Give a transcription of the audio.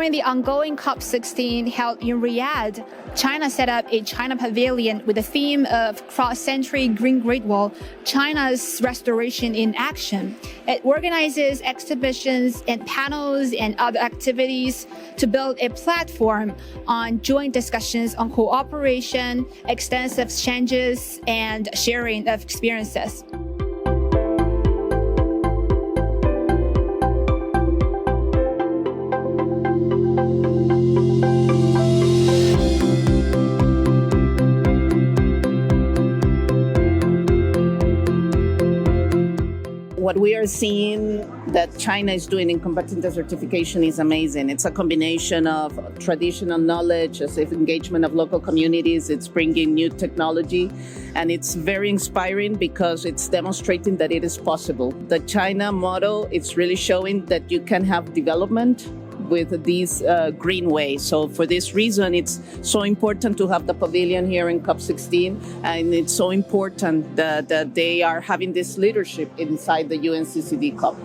During the ongoing COP16 held in Riyadh, China set up a China pavilion with the theme of cross-century green Great Wall, China's restoration in action. It organizes exhibitions and panels and other activities to build a platform on joint discussions on cooperation, extensive exchanges, and sharing of experiences. What we are seeing that China is doing in competency certification is amazing. It's a combination of traditional knowledge, a safe engagement of local communities. It's bringing new technology, and it's very inspiring because it's demonstrating that it is possible. The China model, it's really showing that you can have development with these green ways. So for this reason, it's so important to have the pavilion here in COP16, and it's so important that they are having this leadership inside the UNCCD COP.